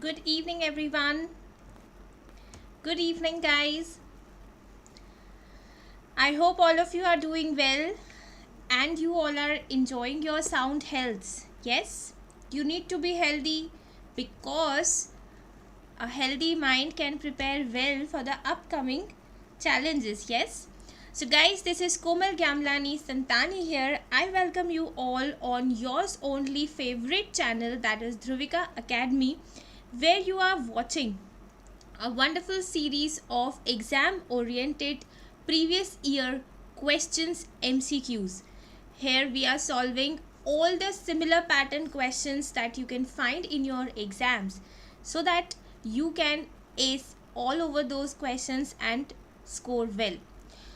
Good evening, everyone. Good evening, guys. I hope all of you are doing well and you all are enjoying your sound health. Yes, you need to be healthy because a healthy mind can prepare well for the upcoming challenges. Yes. So, guys, this is Komal Gamlani Santani here. I welcome you all on yours only favorite channel, that is Dhruvika Academy, where you are watching a wonderful series of exam oriented previous year questions MCQs. Here we are solving all the similar pattern questions that you can find in your exams so that you can ace all over those questions and score well.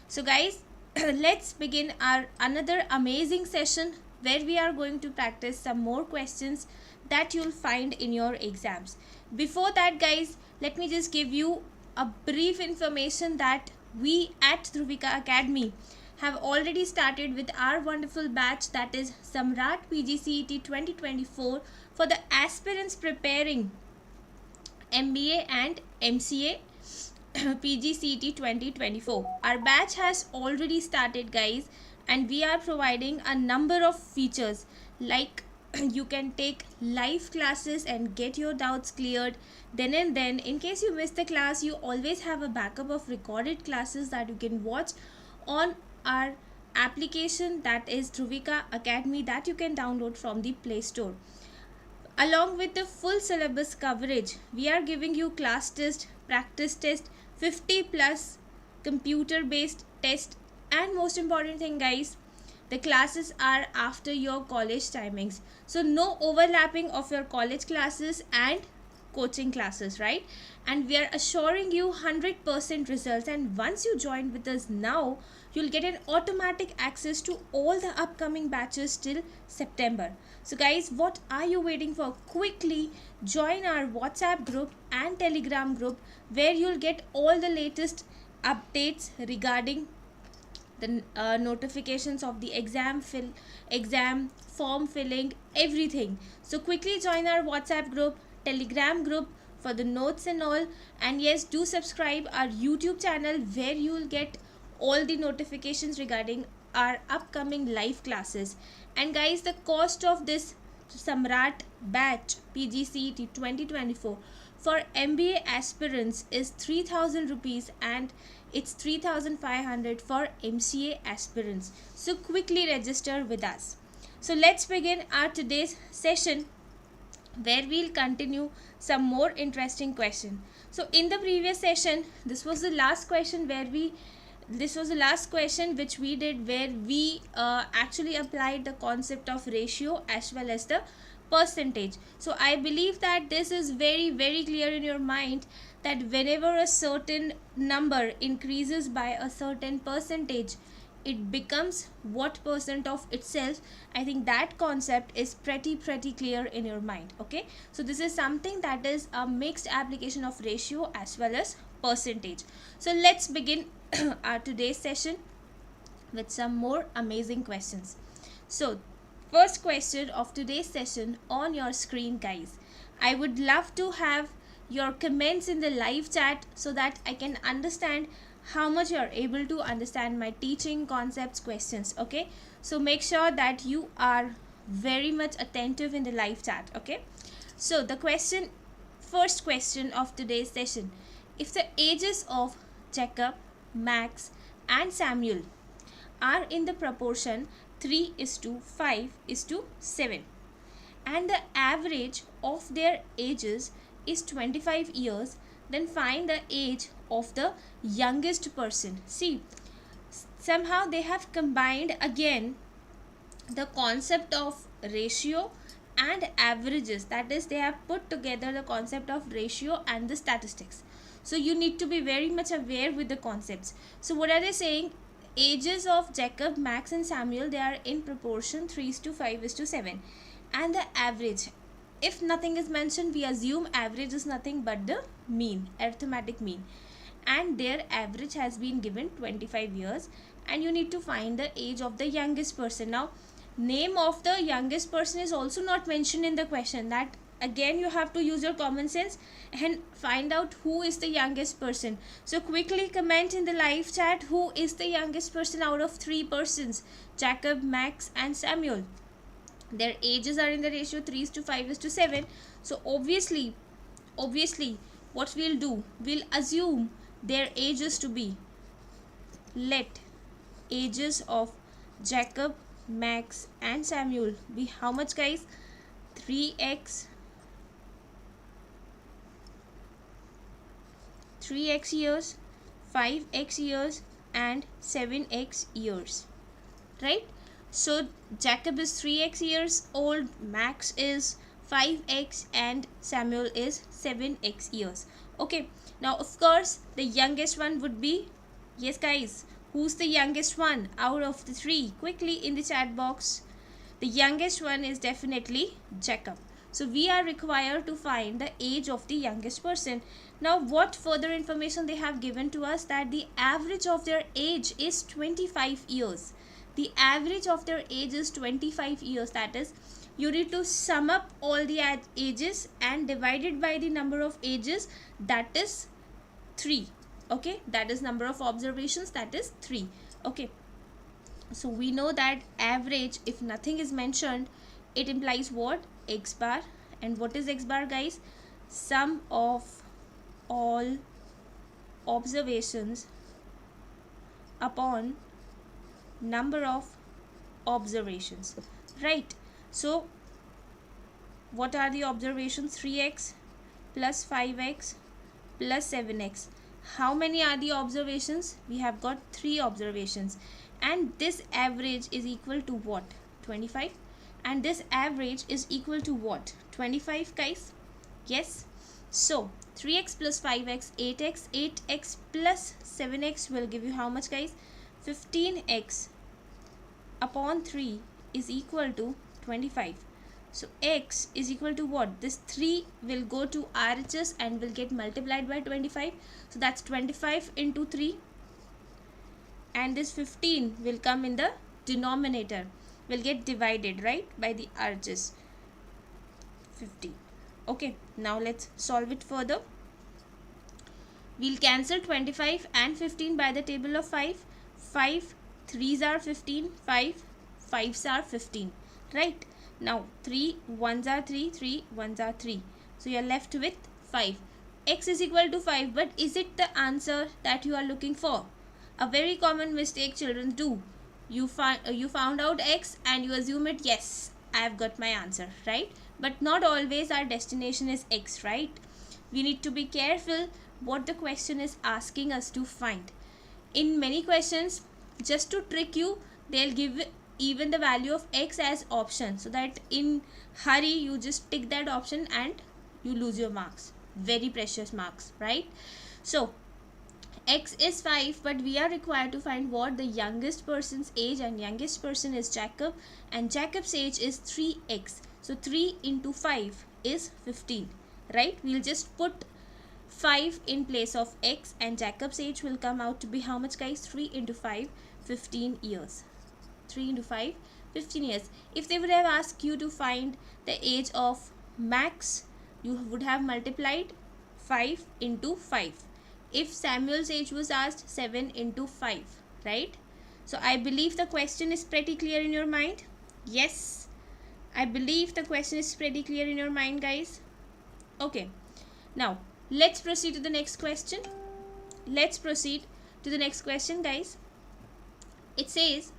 So guys, let's begin our another amazing session where we are going to practice some more questions that you'll find in your exams. Before that, guys, let me just give you a brief information that we at Dhruvika Academy have already started with our wonderful batch, that is SAMRAT PGCET 2024, for the aspirants preparing MBA and MCA PGCET 2024. Our batch has already started, guys, and we are providing a number of features like you can take live classes and get your doubts cleared then and then. In case you miss the class, you always have a backup of recorded classes that you can watch on our application, that is Dhruvika Academy, that you can download from the Play Store. Along with the full syllabus coverage, we are giving you class test, practice test, 50 plus computer based test, and most important thing, guys, the classes are after your college timings, so no overlapping of your college classes and coaching classes, right? And we are assuring you 100% results, and once you join with us now, you'll get an automatic access to all the upcoming batches till September. So guys, what are you waiting for? Quickly join our WhatsApp group and Telegram group where you'll get all the latest updates regarding the notifications of the exam form filling, everything. So quickly join our WhatsApp group, Telegram group for the notes and all. And yes, do subscribe our YouTube channel where you will get all the notifications regarding our upcoming live classes. And guys, the cost of this SAMRAT batch PGCET 2024 for MBA aspirants is 3,000 rupees, and it's 3,500 for MCA aspirants. So quickly register with us. So let's begin our today's session where we'll continue some more interesting question. So in the previous session, this was the last question which we did, where we actually applied the concept of ratio as well as the percentage. So I believe that this is very clear in your mind that whenever a certain number increases by a certain percentage, it becomes what percent of itself. I think that concept is pretty clear in your mind. Okay, so this is something that is a mixed application of ratio as well as percentage. So let's begin our today's session with some more amazing questions. So first question of today's session on your screen, guys. I would love to have your comments in the live chat so that I can understand how much you are able to understand my teaching concepts questions. Okay, so make sure that you are very much attentive in the live chat. Okay, so the first question of today's session: if the ages of Jacob, Max and Samuel are in the proportion 3:5:7 and the average of their ages is 25 years, then find the age of the youngest person. See, somehow they have combined again the concept of ratio and averages, that is, they have put together the concept of ratio and the statistics. So you need to be very much aware with the concepts. So what are they saying? Ages of Jacob, Max and Samuel, they are in proportion 3:5:7, and the average, if nothing is mentioned, we assume average is nothing but the mean, arithmetic mean, and their average has been given 25 years, and you need to find the age of the youngest person. Now name of the youngest person is also not mentioned in the question, that again you have to use your common sense and find out who is the youngest person. So quickly comment in the live chat who is the youngest person out of 3 persons, Jacob, Max and Samuel. Their ages are in the ratio 3:5:7. So obviously what we'll do, we'll assume their ages to be, let ages of Jacob, Max and Samuel be how much, guys? 3x years, 5x years and 7x years, right? So Jacob is 3x years old, Max is 5x and Samuel is 7x years. Okay, now of course the youngest one would be, yes guys, who's the youngest one out of the 3? Quickly in the chat box. The youngest one is definitely Jacob. So we are required to find the age of the youngest person. Now what further information they have given to us, that the average of their age is 25 years. The average of their age is 25 years. That is, you need to sum up all the ages and divide it by the number of ages, that is 3. Okay, that is number of observations, that is 3. Okay, so we know that average, if nothing is mentioned, it implies what? X bar. And what is X bar, guys? Sum of all observations upon number of observations, right? So what are the observations? 3x plus 5x plus 7x. How many are the observations? We have got 3 observations, and this average is equal to what? 25. And this average is equal to what? 25, guys. Yes. So 3x plus 5x, 8x. 8x plus 7x will give you how much, guys? 15x upon 3 is equal to 25. So x is equal to what? This 3 will go to RHS and will get multiplied by 25. So that's 25 into 3. And this 15 will come in the denominator, will get divided, right, by the RHS 15. Okay, now let's solve it further. We'll cancel 25 and 15 by the table of 5. 5 3s are 15, 5 5s are 15, right? Now 3 1s are 3, 3 1s are 3. So you're left with 5. X is equal to 5, but is it the answer that you are looking for? A very common mistake children do. You found out X and you assume it, yes, I have got my answer, right? But not always our destination is X, right? We need to be careful what the question is asking us to find. In many questions, just to trick you, they'll give even the value of X as option, so that in hurry you just tick that option and you lose your marks, very precious marks, right? So X is 5, but we are required to find what? The youngest person's age, and youngest person is Jacob, and Jacob's age is 3x. So 3 into 5 is 15, right? We'll just put 5 in place of X, and Jacob's age will come out to be how much, guys? 3 into 5, 15 years. 3 into 5, 15 years. If they would have asked you to find the age of Max, you would have multiplied 5 into 5. If Samuel's age was asked, 7 into 5, right? So I believe the question is pretty clear in your mind. Yes, I believe the question is pretty clear in your mind, guys. Okay, now let's proceed to the next question. Let's proceed to the next question, guys. It says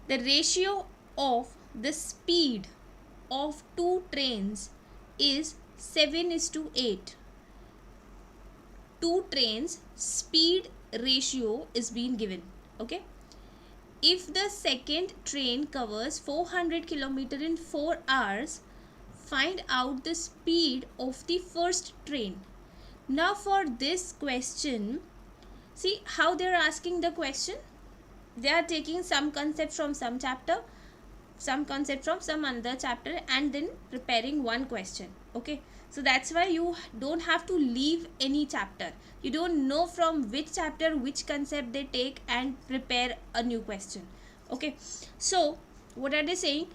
the ratio of the speed of 2 trains is 7:8. 2 trains speed ratio is being given. Okay, if the second train covers 400 km in 4 hours, find out the speed of the first train. Now for this question, see how they are asking the question. They are taking some concept from some chapter, some concept from some another chapter, and then preparing one question. Okay, so that's why you don't have to leave any chapter. You don't know from which chapter which concept they take and prepare a new question. Okay, so what are they saying?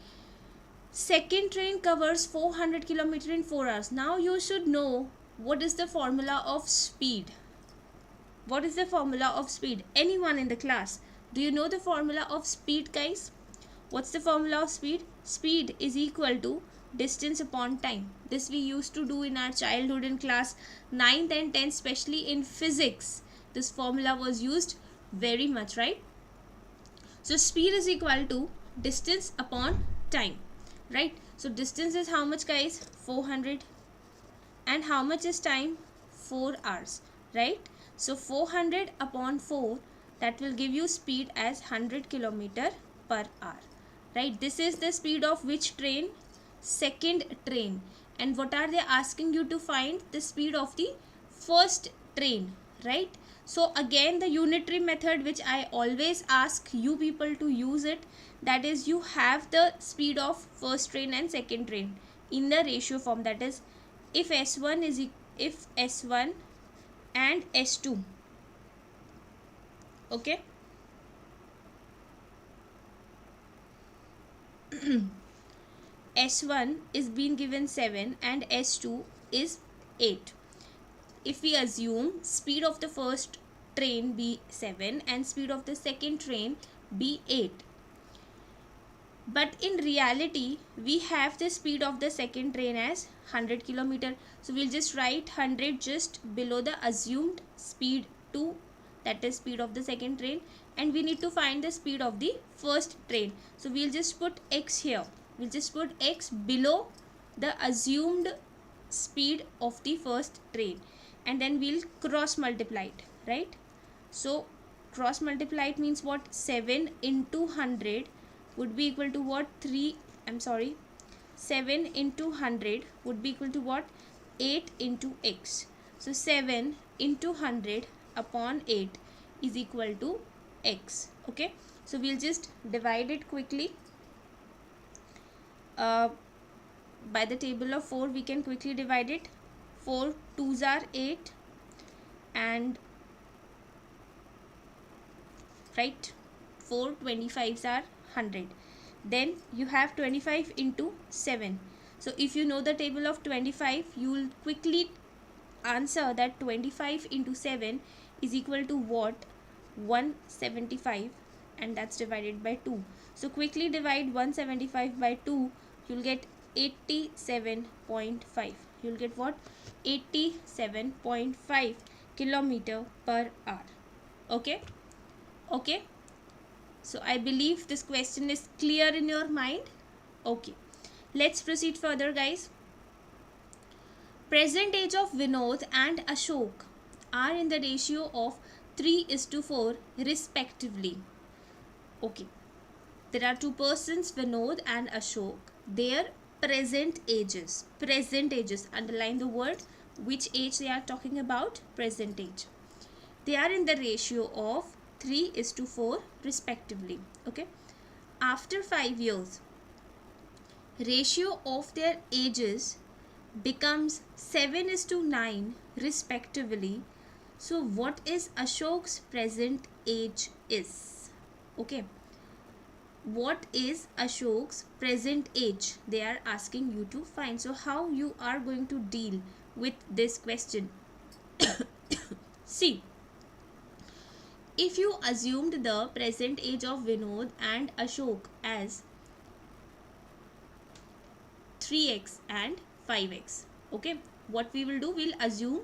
Second train covers 400 km in 4 hours. Now you should know what is the formula of speed. What is the formula of speed? Anyone in the class? Do you know the formula of speed, guys? What's the formula of speed? Speed is equal to distance upon time. This we used to do in our childhood in class 9th and 10th, especially in physics. This formula was used very much, right? So speed is equal to distance upon time, right? So distance is how much, guys? 400. And how much is time? 4 hours, right? So 400 upon 4, that will give you speed as 100 km per hour, right? This is the speed of which train? Second train. And what are they asking you to find? The speed of the first train, right? So again, the unitary method which I always ask you people to use it, that is, you have the speed of first train and second train in the ratio form, that is, if S1 and S2, okay, S1 is being given 7 and S2 is 8. If we assume speed of the first train be 7 and speed of the second train be 8, but in reality we have the speed of the second train as 100 km. So we'll just write 100 just below the assumed speed 2, that is speed of the second train, and we need to find the speed of the first train. So we'll just put x here. We'll just put x below the assumed speed of the first train, and then we'll cross multiply it, right? So cross multiply it means what? 7 into 100 would be equal to what? 7 into 100 would be equal to what? 8 into x. So 7 into 100 upon 8 is equal to x. Okay, so we'll just divide it quickly. By the table of 4 we can quickly divide it. 4 2s are 8, and right, 4 25s are 100. Then you have 25 into 7. So if you know the table of 25, you will quickly answer that 25 into 7 is equal to what? 175, and that's divided by 2. So quickly divide 175 by 2, you'll get 87.5. You'll get what? 87.5 km per hour. Okay? Okay? So I believe this question is clear in your mind. Okay, let's proceed further, guys. Present age of Vinod and Ashok are in the ratio of 3:4 respectively. Okay, there are two persons, Vinod and Ashok. Their present ages, underline the word which age they are talking about. Present age. They are in the ratio of 3:4 respectively. Okay, after 5 years, ratio of their ages becomes 7:9 respectively. So what is Ashok's present age is? Okay, what is Ashok's present age? They are asking you to find. So how you are going to deal with this question? See, if you assumed the present age of Vinod and Ashok as 3x and 5x, okay, what we will do, we'll assume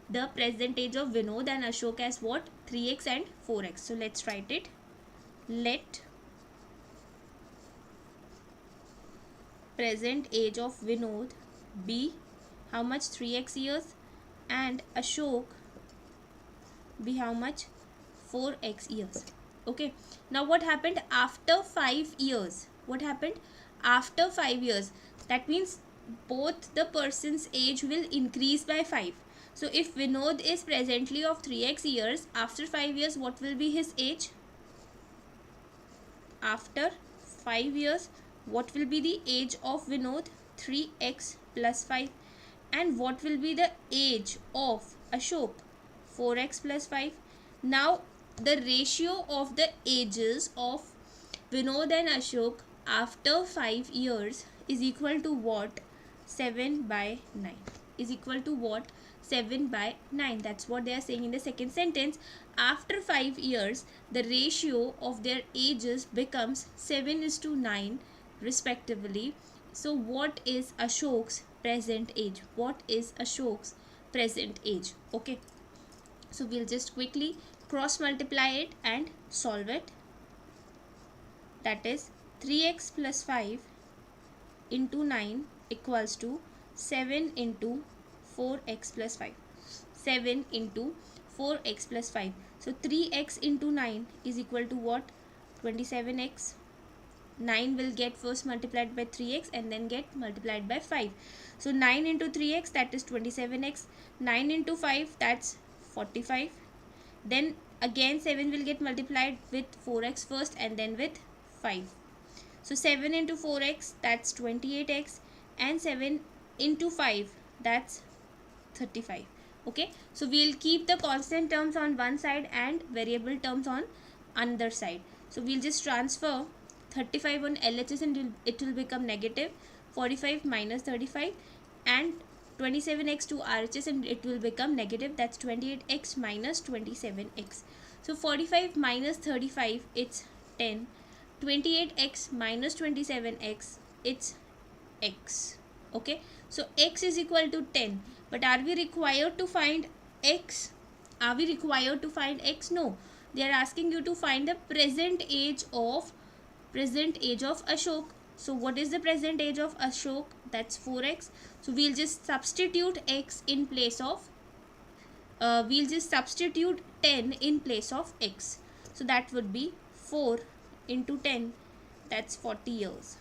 the present age of Vinod and Ashok as what? 3x and 4x. So let's write it. Let present age of Vinod be how much? 3x years, and Ashok be how much? 4x years. Okay, now what happened after 5 years? What happened after 5 years? That means both the person's age will increase by 5. So if Vinod is presently of 3x years, after 5 years what will be his age? After 5 years, what will be the age of Vinod? 3x plus 5. And what will be the age of Ashok? 4x plus 5. Now the ratio of the ages of Vinod and Ashok after 5 years is equal to what? 7 by 9 is equal to what? 7 by 9. That's what they are saying in the second sentence. After 5 years, the ratio of their ages becomes 7:9 respectively. So what is Ashok's present age? What is Ashok's present age? Okay, so we'll just quickly cross multiply it and solve it. That is 3x plus 5 into 9 equals to 7 into 4x plus 5. 7 into 4x plus 5. So 3x into 9 is equal to what? 27x. 9 will get first multiplied by 3x and then get multiplied by 5. So 9 into 3x, that is 27x. 9 into 5, that's 45. Then again 7 will get multiplied with 4x first and then with 5. So 7 into 4x, that's 28x, and 7 into 5, that's 35. Okay, so we'll keep the constant terms on one side and variable terms on another side. So we'll just transfer 35 on LHS and it will become negative. 45 minus 35 and 27x to RHS and it will become negative. That's 28x minus 27x. So 45 minus 35, it's 10. 28x minus 27x, it's x. Okay, so x is equal to 10. But are we required to find x? Are we required to find x? No. They are asking you to find the present age of Ashok. So what is the present age of Ashok? That's 4x. So we'll just substitute x in place of we'll just substitute 10 in place of x. So that would be 4 into 10, that's 40 years.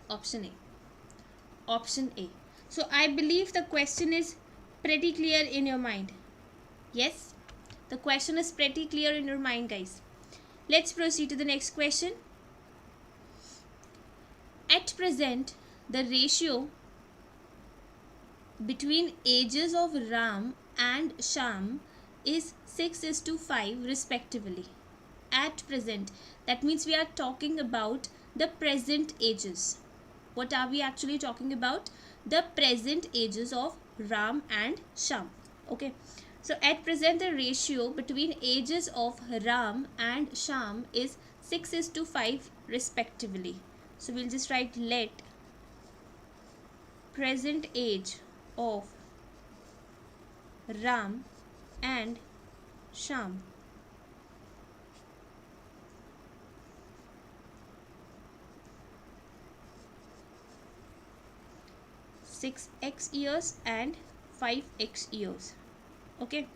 Option A. Option A. So I believe the question is pretty clear in your mind. Yes, the question is pretty clear in your mind, guys. Let's proceed to the next question. At present, the ratio between ages of Ram and Sham is 6:5 respectively. At present, that means we are talking about the present ages. What are we actually talking about? The present ages of Ram and Sham. Okay, so at present the ratio between ages of Ram and Sham is 6:5 respectively. So we'll just write let present age of Ram and Sham six x years and 5x years. Okay,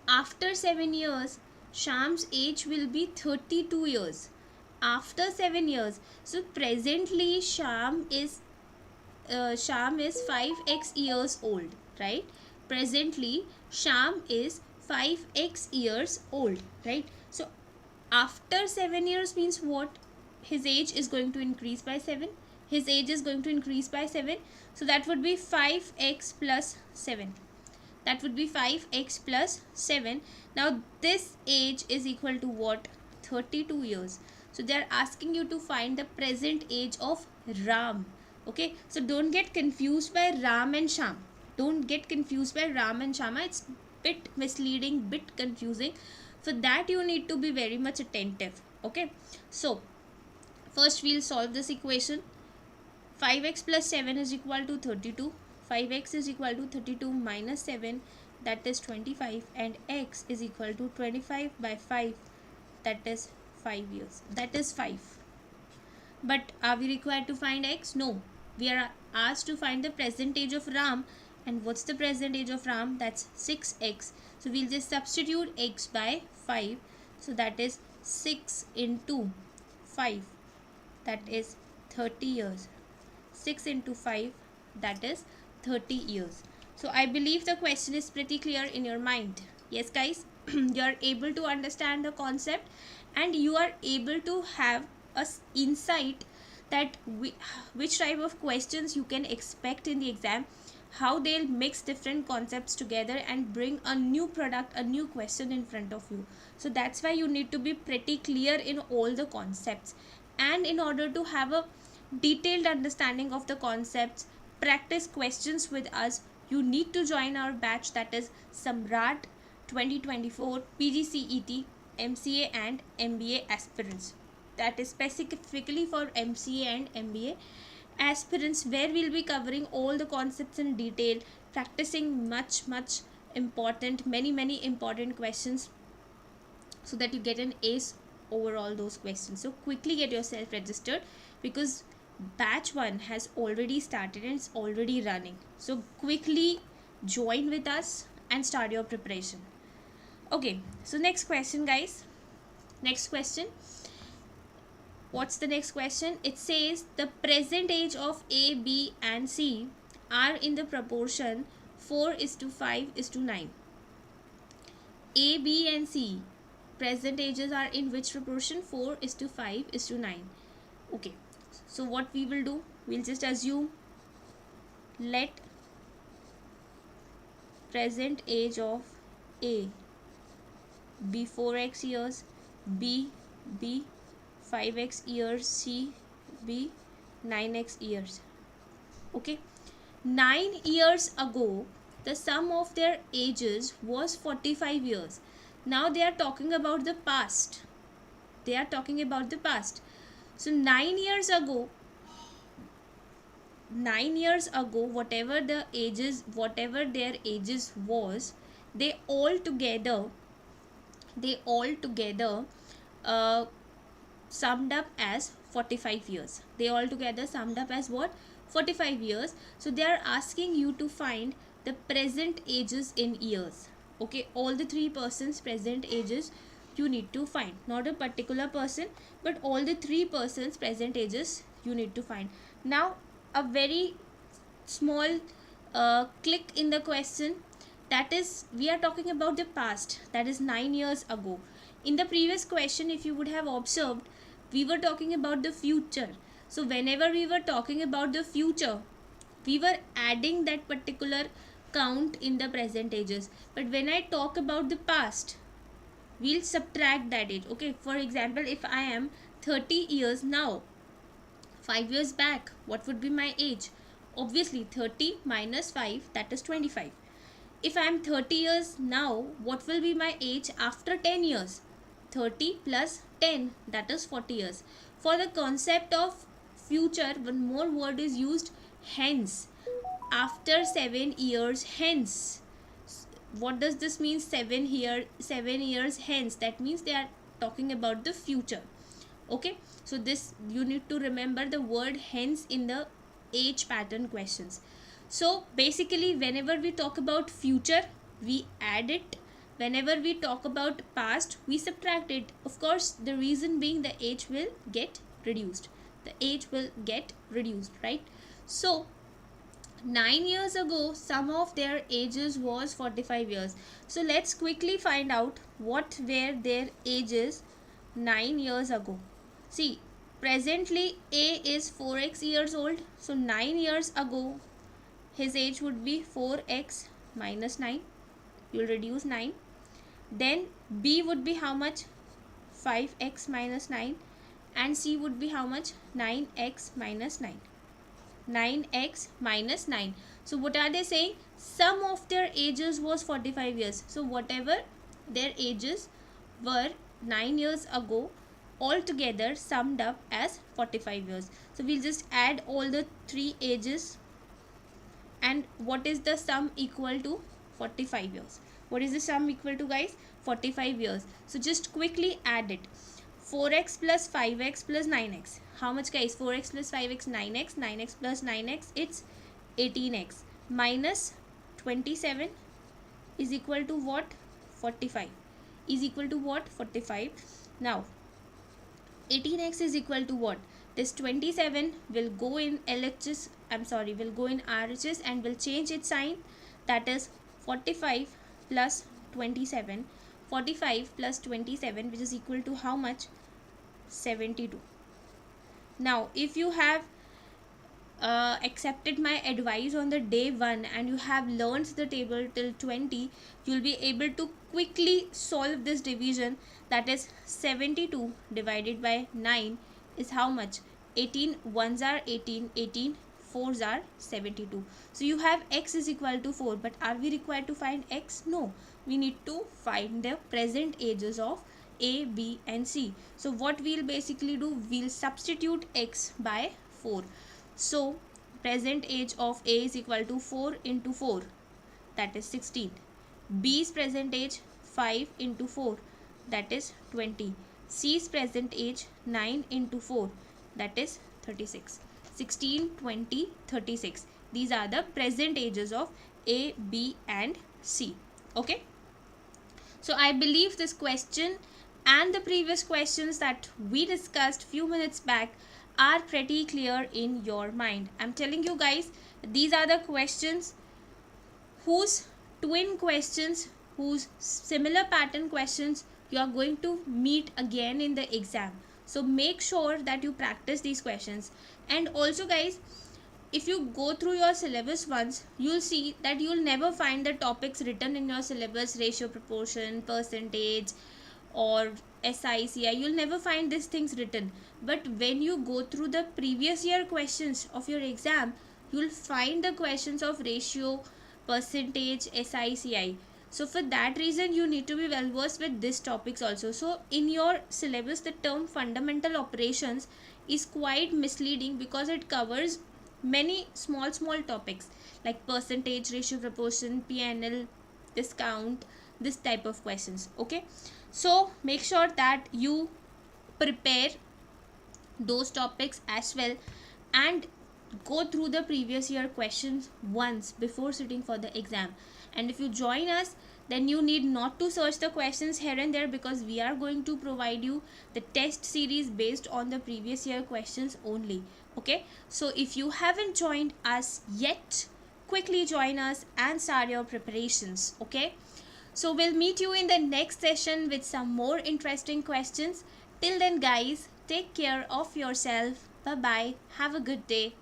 after 7 years Sham's age will be 32 years. After 7 years, so presently Sham is 5x years old, right? Presently Sham is 5x years old, right? So after 7 years means what? His age is going to increase by 7. His age is going to increase by 7. So that would be 5x plus 7. That would be 5x plus 7. Now this age is equal to what? 32 years. So they are asking you to find the present age of Ram. Okay, so don't get confused by Ram and Sham. Don't get confused by Ram and Shama. It's bit misleading, bit confusing. For that you need to be very much attentive. Okay, so first we'll solve this equation. 5x plus 7 is equal to 32. 5x is equal to 32 minus 7, that is 25, and x is equal to 25 by 5, that is 5 years. That is 5. But are we required to find x? No. We are asked to find the present age of Ram. And what's the present age of Ram? That's 6x. So we'll just substitute x by 5. So that is 6 into 5. That is 30 years. 6 into 5, that is 30 years. So I believe the question is pretty clear in your mind. Yes, guys, you are able to understand the concept and you are able to have a insight that which type of questions you can expect in the exam, how they'll mix different concepts together and bring a new product, a new question in front of you. So that's why you need to be pretty clear in all the concepts. And in order to have a detailed understanding of the concepts, practice questions with us, you need to join our batch, that is SAMRAT 2024 PGCET MCA and MBA aspirants. That is specifically for MCA and MBA aspirants, where we'll be covering all the concepts in detail, practicing much important, many important questions, so that you get an ace over all those questions. So quickly get yourself registered, because batch 1 has already started and it's already running. So quickly join with us and start your preparation. Okay, so next question, guys. Next question. What's the next question? It says the present age of A, B and C are in the proportion 4:5:9. A, B and C present ages are in which proportion? 4:5:9. Okay, so what we will do, we'll just assume, let present age of A be 4x years, B be 5x years, C be 9x years. Okay, 9 years ago the sum of their ages was 45 years. Now they are talking about the past. They are talking about the past. So 9 years ago, whatever their ages was, they all together summed up as 45 years. They all together summed up as what? 45 years. So they are asking you to find the present ages in years. Okay, all the 3 persons present ages you need to find, not a particular person, but all the 3 persons present ages you need to find. Now a very small click in the question, that is, we are talking about the past, that is 9 years ago. In the previous question, if you would have observed, we were talking about the future. So whenever we were talking about the future, we were adding that particular count in the present ages. But when I talk about the past, we'll subtract that age. Okay, for example, if I am 30 years now, 5 years back, what would be my age? Obviously 30 minus 5, that is 25. If I am 30 years now, what will be my age after 10 years? 30 plus 10, that is 40 years. For the concept of future, one more word is used, hence. After 7 years hence. What does this mean? 7 years hence. That means they are talking about the future. Okay, so this, you need to remember the word hence in the age pattern questions. So basically, whenever we talk about future, we add it. Whenever we talk about past, we subtract it. Of course, the reason being the age will get reduced. Right? So 9 years ago, sum of their ages was 45 years. So let's quickly find out what were their ages 9 years ago. See, presently A is 4x years old. So 9 years ago, his age would be 4x minus 9. You'll reduce 9. Then B would be how much? 5x minus 9. And C would be how much? 9x minus 9. 9x minus 9. So what are they saying? Sum of their ages was 45 years. So whatever their ages were 9 years ago, all together summed up as 45 years. So we'll just add all the 3 ages. And what is the sum equal to? 45 years. What is the sum equal to, guys? 45 years. So just quickly add it. 4x plus 5x plus 9x. How much, guys? 4x plus 5x, 9x. 9x plus 9x, it's 18x. Minus 27 is equal to what? 45. Is equal to what? 45. Now 18x is equal to what? This 27 will go in LHS, will go in RHS and will change its sign. That is 45 plus 27. 45 plus 27, which is equal to how much? 72. Now if you have accepted my advice on the day 1 and you have learned the table till 20, you'll be able to quickly solve this division. That is 72 divided by 9 is how much? 18 ones are 18, 18 fours are 72. So you have x is equal to 4, but are we required to find x? No, we need to find the present ages of a, b and c. So what we'll basically do, we'll substitute x by 4. So present age of a is equal to 4 into 4, that is 16. B's present age 5 into 4, that is 20. C's present age 9 into 4, that is 36. 16, 20, 36. These are the present ages of A, B and C. Okay. So I believe this question and the previous questions that we discussed few minutes back are pretty clear in your mind. I'm telling you guys, these are the questions whose twin questions, whose similar pattern questions you are going to meet again in the exam. So make sure that you practice these questions. And also guys, if you go through your syllabus once, you'll see that you'll never find the topics written in your syllabus, ratio, proportion, percentage or SICI. You'll never find these things written. But when you go through the previous year questions of your exam, you'll find the questions of ratio, percentage, SICI. So for that reason, you need to be well versed with these topics also. So in your syllabus, the term fundamental operations is quite misleading because it covers many small topics like percentage, ratio, proportion, PNL, discount, this type of questions. Okay, so make sure that you prepare those topics as well and go through the previous year questions once before sitting for the exam. And if you join us, then you need not to search the questions here and there, because we are going to provide you the test series based on the previous year questions only. Okay, so if you haven't joined us yet, quickly join us and start your preparations. Okay, so we'll meet you in the next session with some more interesting questions. Till then guys, take care of yourself. Bye bye, have a good day.